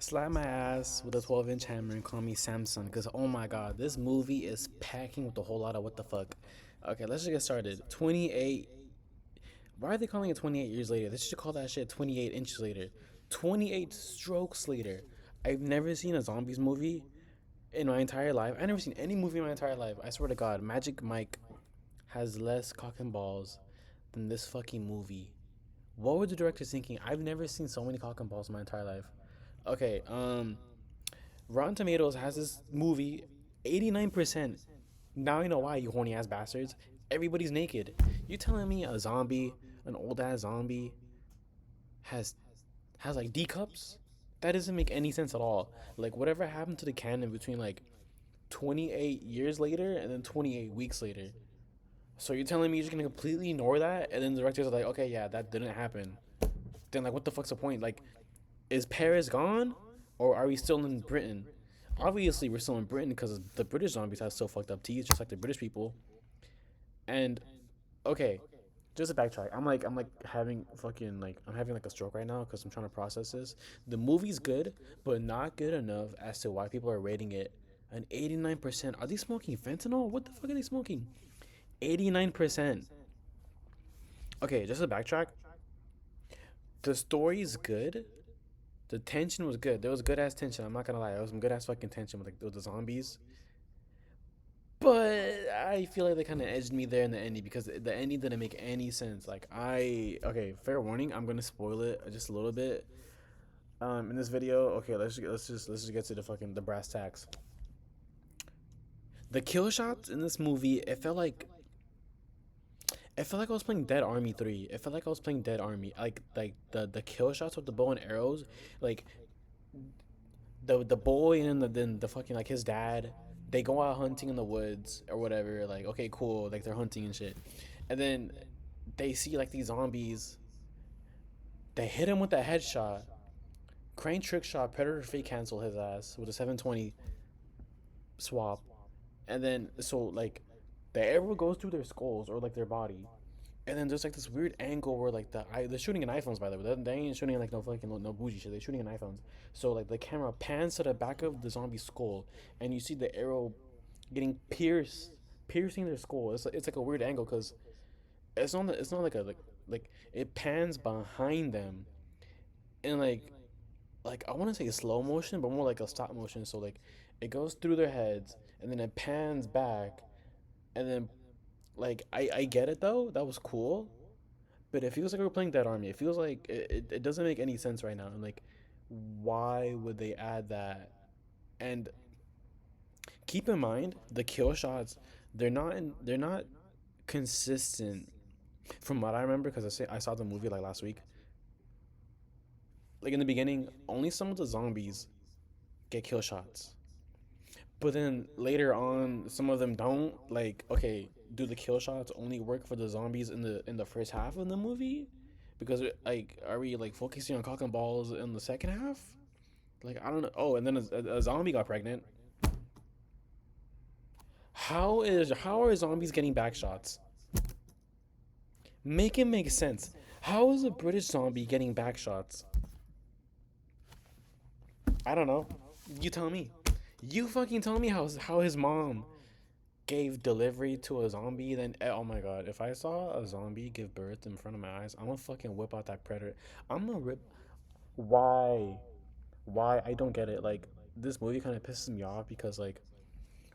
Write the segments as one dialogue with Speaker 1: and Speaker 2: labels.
Speaker 1: Slap my ass with a 12-inch hammer and call me Samson, because oh my god, this movie is packing with a whole lot of what the fuck. Okay, let's just get started. 28. Why are they calling it 28 years later? They should call that shit 28 inches later. 28 strokes later. I've never seen a zombies movie in my entire life. I've never seen any movie in my entire life. I swear to God, Magic Mike has less cock and balls than this fucking movie. What were the directors thinking? I've never seen so many cock and balls in my entire life. Okay, Rotten Tomatoes has this movie 89%. Now you know why, you horny ass bastards. Everybody's naked. You telling me a zombie, an old ass zombie, has like D cups? That doesn't make any sense at all. Like whatever happened to the canon between like 28 years later and then 28 weeks later? So you're telling me you're just gonna completely ignore that, and then the directors are like, okay, yeah, that didn't happen. Then like, what the fuck's the point? Like, is Paris gone, or are we still in Britain? Obviously, we're still in Britain because the British zombies have so fucked up teeth, just like the British people. And okay, just to backtrack, I'm like having fucking like I'm having like a stroke right now because I'm trying to process this. The movie's good, but not good enough as to why people are rating it an 89%. Are they smoking fentanyl? What the fuck are they smoking? 89%. Okay, just to backtrack, the story's good. The tension was good. There was good ass tension. I'm not gonna lie. There was some good ass fucking tension with the zombies. But I feel like they kind of edged me there in the ending because the ending didn't make any sense. Like okay, fair warning. I'm gonna spoil it just a little bit. In this video, okay, let's just get to the brass tacks. The kill shots in this movie, it felt like I was playing Dead Army 3. It felt like I was playing Dead Army. Like the kill shots with the bow and arrows, like the boy and then the fucking like his dad, they go out hunting in the woods or whatever. Like okay, cool, like they're hunting and shit, and then they see like these zombies. They hit him with a headshot. Crane trick shot. Predator fake cancel his ass with a 720 swap, and then so like the arrow goes through their skulls or like their body, and then there's like this weird angle where like they're shooting in iPhones, by the way. They ain't shooting like no fucking no bougie shit. They're shooting in iPhones. So like the camera pans to the back of the zombie skull, and you see the arrow getting piercing their skull. It's like a weird angle because it's not like a like it pans behind them, and like I want to say slow motion, but more like a stop motion. So like it goes through their heads, and then it pans back, and then like I get it though. That was cool. But it feels like we're playing Dead Army. It feels like it doesn't make any sense right now. And like, why would they add that? And keep in mind the kill shots. They're not consistent from what I remember because I saw the movie like last week. Like in the beginning, only some of the zombies get kill shots. But then later on, some of them don't. Like, okay, do the kill shots only work for the zombies in the first half of the movie? Because like, are we like focusing on cock and balls in the second half? Like, I don't know. Oh, and then a zombie got pregnant. How are zombies getting back shots? Make it make sense. How is a British zombie getting back shots? I don't know. You tell me. You fucking tell me how his mom gave delivery to a zombie, then oh my god, if I saw a zombie give birth in front of my eyes, I'm gonna fucking whip out that predator. I'm gonna rip. Why? Why? I don't get it. Like this movie kind of pisses me off because like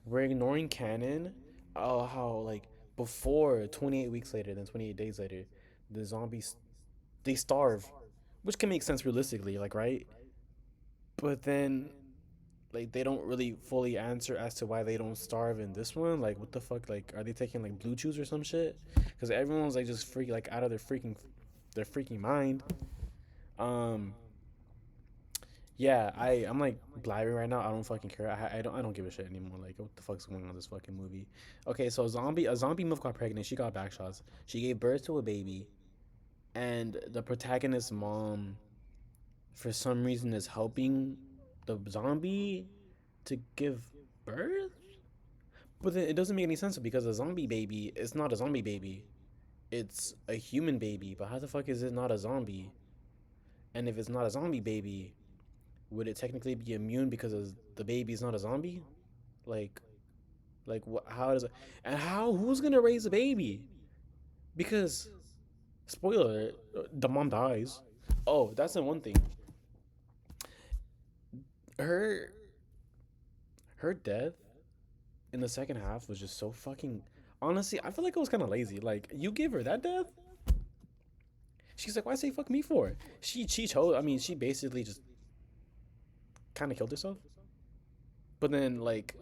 Speaker 1: we're ignoring canon. Oh, how like before 28 weeks later, then 28 days later, the zombies they starve, which can make sense realistically, like right. But then like they don't really fully answer as to why they don't starve in this one. Like what the fuck? Like are they taking like blue chews or some shit? Because everyone's like just freak like out of their freaking mind. Um, yeah, I'm like blabbering right now. I don't fucking care. I don't give a shit anymore. Like what the fuck's going on in this fucking movie? Okay, so a zombie move got pregnant. She got back shots. She gave birth to a baby, and the protagonist's mom, for some reason, is helping the zombie to give birth. But then it doesn't make any sense because a zombie baby is not a zombie baby. It's a human baby. But how the fuck is it not a zombie? And if it's not a zombie baby, would it technically be immune because the baby's not a zombie? Like, what? How does it? And how? Who's gonna raise a baby? Because spoiler, alert, the mom dies. Oh, that's the one thing. Her her death in the second half was just so fucking. Honestly, I feel like it was kind of lazy. Like, you give her that death, she's like, why say fuck me for? She chose. I mean, she basically just kind of killed herself. But then like,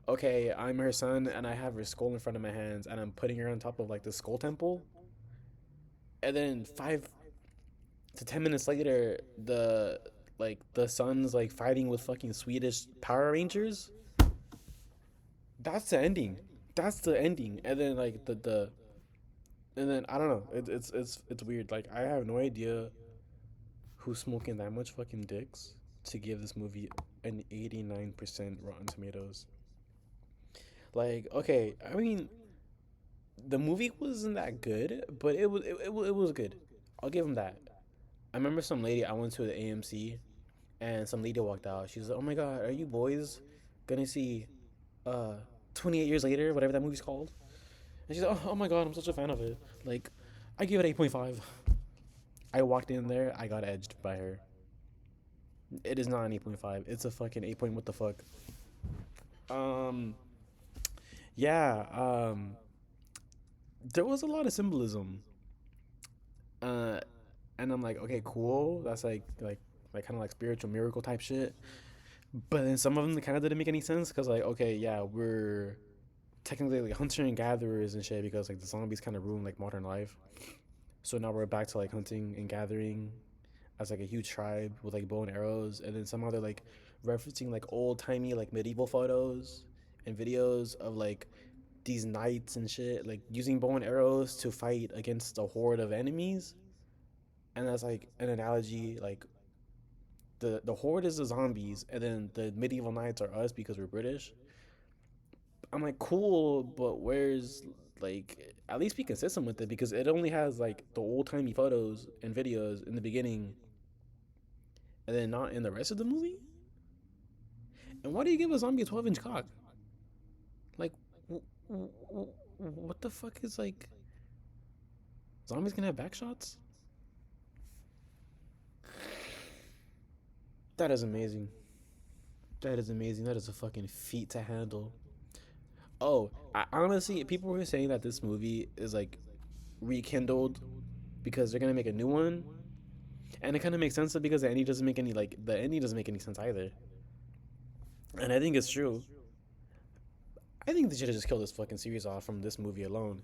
Speaker 1: okay, I'm her son and I have her skull in front of my hands and I'm putting her on top of like the skull temple. And then 5 to 10 minutes later, the son's like fighting with fucking Swedish Power Rangers. That's the ending. That's the ending. And then like the and then I don't know. It's weird. Like, I have no idea who's smoking that much fucking dicks to give this movie an 89% Rotten Tomatoes. Like, okay, I mean, the movie wasn't that good, but it was good. I'll give him that. I remember some lady, I went to the AMC and some lady walked out. She was like, "Oh my god, are you boys gonna see uh 28 years later, whatever that movie's called?" And she's like, "Oh my god, I'm such a fan of it." Like, I give it 8.5. I walked in there, I got edged by her. It is not an 8.5. It's a fucking 8 point what the fuck. Um yeah, there was a lot of symbolism. Uh and I'm like, okay, cool. That's like kind of like spiritual miracle type shit. But then some of them kind of didn't make any sense because like, okay, yeah, we're technically like hunter and gatherers and shit because like the zombies kind of ruined like modern life. So now we're back to like hunting and gathering as like a huge tribe with like bow and arrows, and then somehow they're like referencing like old timey like medieval photos and videos of like these knights and shit like using bow and arrows to fight against a horde of enemies, and that's like an analogy like the horde is the zombies and then the medieval knights are us because we're British. I'm like, cool, but where's like at least be consistent with it because it only has like the old timey photos and videos in the beginning and then not in the rest of the movie. And why do you give a zombie a 12-inch cock? Like, what the fuck is like zombies can have back shots? That is amazing. That is amazing. That is a fucking feat to handle. Oh, honestly, people were saying that this movie is like rekindled because they're gonna make a new one, and it kind of makes sense because the ending doesn't make any sense either. And I think it's true. I think they should have just killed this fucking series off from this movie alone.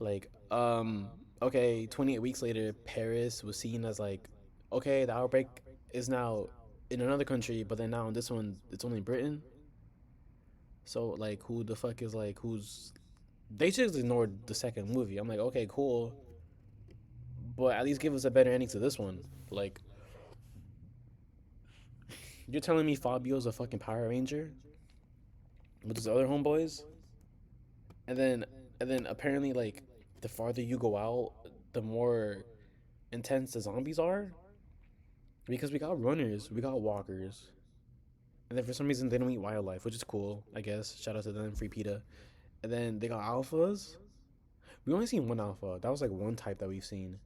Speaker 1: Like, okay, 28 weeks later, Paris was seen as like, okay, the outbreak is now in another country, but then now in this one, it's only Britain. So like, who the fuck is like, who's? They just ignored the second movie. I'm like, okay, cool, but at least give us a better ending to this one. Like, you're telling me Fabio's a fucking Power Ranger with his other homeboys, and then apparently like, the farther you go out, the more intense the zombies are because we got runners, we got walkers, and then for some reason they don't eat wildlife, which is cool, I guess. Shout out to them, free PETA. And then they got alphas. We only seen one alpha. That was like one type that we've seen.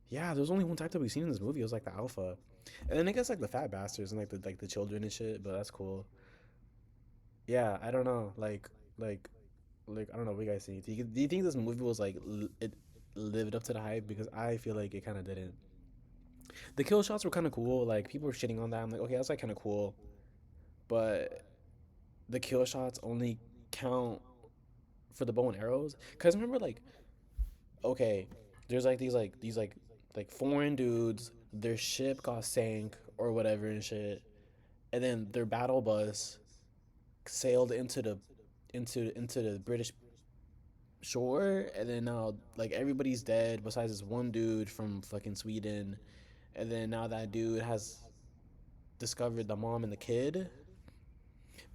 Speaker 1: Yeah, there's only one type that we've seen in this movie. It was like the alpha, and then I guess like the fat bastards and like the children and shit. But that's cool. Yeah, I don't know. Like I don't know. What you guys think? Do you think this movie was like it lived up to the hype? Because I feel like it kind of didn't. The kill shots were kind of cool. Like, people were shitting on that. I'm like, okay, that's like kind of cool, but the kill shots only count for the bow and arrows. Cause remember, like, okay, there's like these foreign dudes. Their ship got sank or whatever and shit, and then their battle bus sailed into the British shore, and then now like everybody's dead besides this one dude from fucking Sweden, and then now that dude has discovered the mom and the kid.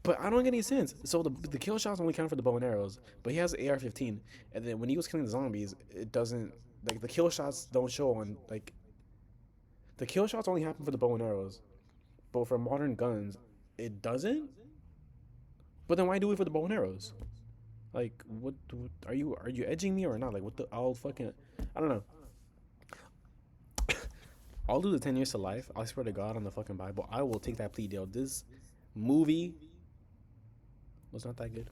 Speaker 1: But I don't get any sense. So the kill shots only count for the bow and arrows, but he has an AR-15, and then when he was killing the zombies, it doesn't like the kill shots don't show on like the kill shots only happen for the bow and arrows. But for modern guns, it doesn't. But then why do it for the bow and arrows? Like, what are you edging me or not? Like, what the? I'll fucking, I don't know. I'll do the 10 years to life. I swear to God on the fucking Bible, I will take that plea deal. This movie was not that good.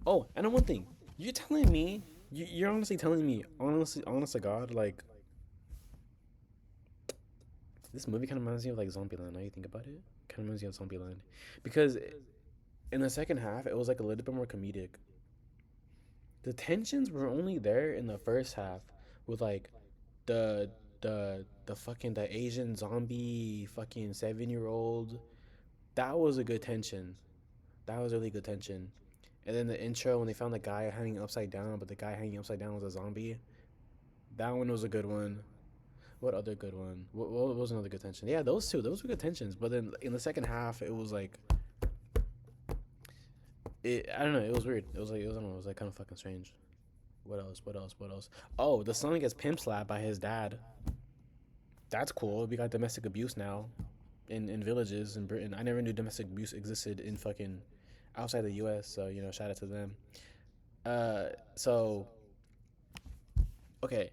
Speaker 1: Oh, and one thing, you're telling me, you're honestly telling me, honest to God, like this movie kind of reminds me of like Zombieland. Now you think about it, kind of reminds me of Zombieland, because in the second half it was like a little bit more comedic. The tensions were only there in the first half with like the the fucking the Asian zombie fucking 7 year old. That was a good tension. That was really good tension. And then the intro when they found the guy hanging upside down, but the guy hanging upside down was a zombie. That one was a good one. What other good one? What was another good tension? Yeah, those two. Those were good tensions. But then in the second half, it was like it. I don't know. It was weird. It was like it was. I don't know. It was like kind of fucking strange. What else? What else? What else? Oh, the son gets pimp slapped by his dad. That's cool. We got domestic abuse now in villages in Britain. I never knew domestic abuse existed in fucking outside the U.S. So shout out to them. So okay,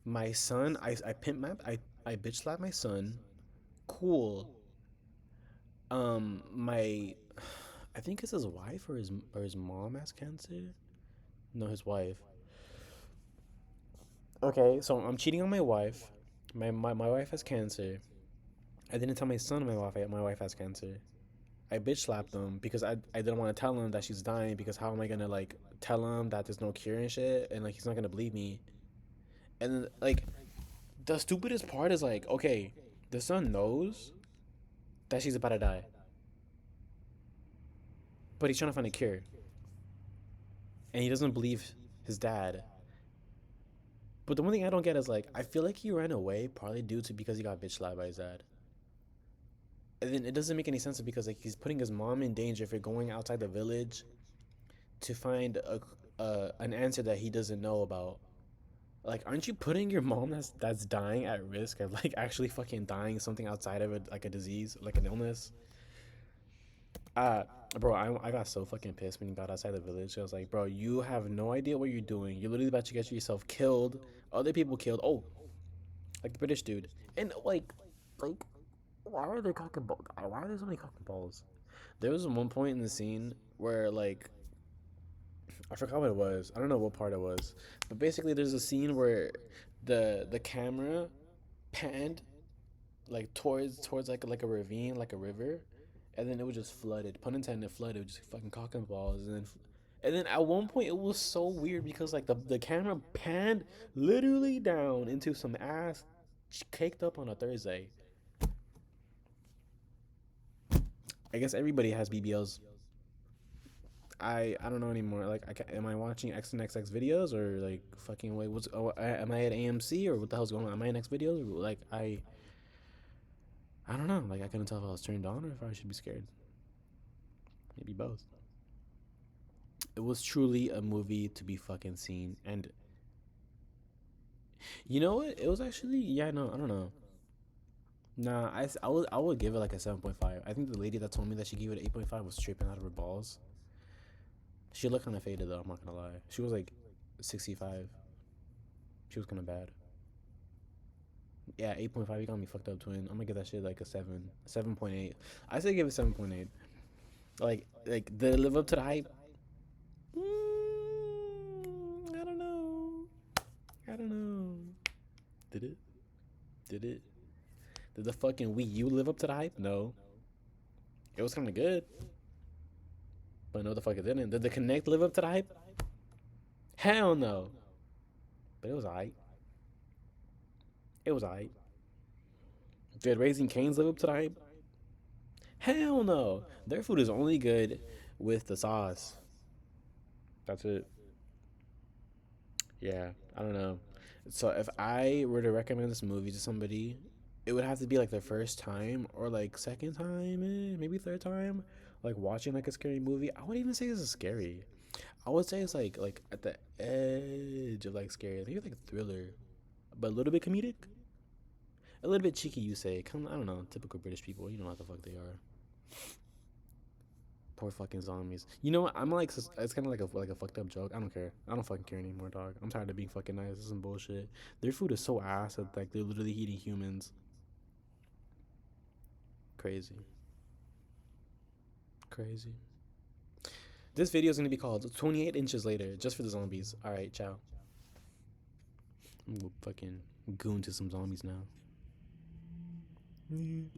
Speaker 1: my son, I pimp my I bitch slap my son. Cool. My, I think it's his wife or his mom has cancer. No, his wife. Okay, so I'm cheating on my wife. My wife has cancer. I didn't tell my son my wife has cancer. I bitch slapped him because I didn't want to tell him that she's dying because how am I gonna like tell him that there's no cure and shit and like he's not gonna believe me. And then like the stupidest part is like okay, the son knows that she's about to die, but he's trying to find a cure and he doesn't believe his dad. But the one thing I don't get is like I feel like he ran away partly due to because he got bitch slapped by his dad. And then it doesn't make any sense because like he's putting his mom in danger for going outside the village to find an answer that he doesn't know about. Like, aren't you putting your mom that's dying at risk of like actually fucking dying something outside of it, like a disease, like an illness? Uh, bro, I got so fucking pissed when you got outside the village. I was like, bro, you have no idea what you're doing. You're literally about to get yourself killed. Other people killed. Oh, like the British dude. And like, why are they cocking balls? Why are there so many cocking balls? There was one point in the scene where like I forgot what it was. I don't know what part it was, but basically there's a scene where the camera panned like towards like a ravine, like a river, and then it was just flooded. Pun intended, flooded with just fucking cock and balls, and then at one point it was so weird because like the camera panned literally down into some ass caked up on a Thursday. I guess everybody has BBLs. I don't know anymore. Like, am I watching X and XX videos or like fucking wait? What's am I at AMC or what the hell's going on? Am I in X videos? Or, like I don't know. Like I couldn't tell if I was turned on or if I should be scared. Maybe both. It was truly a movie to be fucking seen, and you know what? It was actually yeah. No, I don't know. Nah, I would give it like a 7.5. I think the lady that told me that she gave it an 8.5 was tripping out of her balls. She looked kind of faded though. I'm not gonna lie. She was like 65. She was kind of bad. Yeah, 8.5. You got me fucked up, twin. I'm gonna give that shit like a 7.8. I say give it 7.8. Like did it live up to the hype? I don't know. I don't know. Did it? Did it? Did the fucking Wii U live up to the hype? No. It was kind of good, but no, the fuck it didn't. Did the Connect live up to the hype? Hell no. But it was alright. It was alright. Did Raising Cane's live up to the hype? Hell no. Their food is only good with the sauce. That's it. Yeah, I don't know. So if I were to recommend this movie to somebody, it would have to be like their first time or like second time, maybe third time, like watching like a scary movie. I wouldn't even say this is scary. I would say it's like at the edge of like scary, maybe like thriller, but a little bit comedic. A little bit cheeky, you say. Come, I don't know, typical British people. You know what the fuck they are. Poor fucking zombies. You know what? I'm like, it's kind of like a fucked up joke. I don't care. I don't fucking care anymore, dog. I'm tired of being fucking nice. This is some bullshit. Their food is so ass that like they're literally eating humans. Crazy, crazy. This video is gonna be called 28 inches later, just for the zombies. All right, ciao. I'm gonna fucking goon to some zombies now.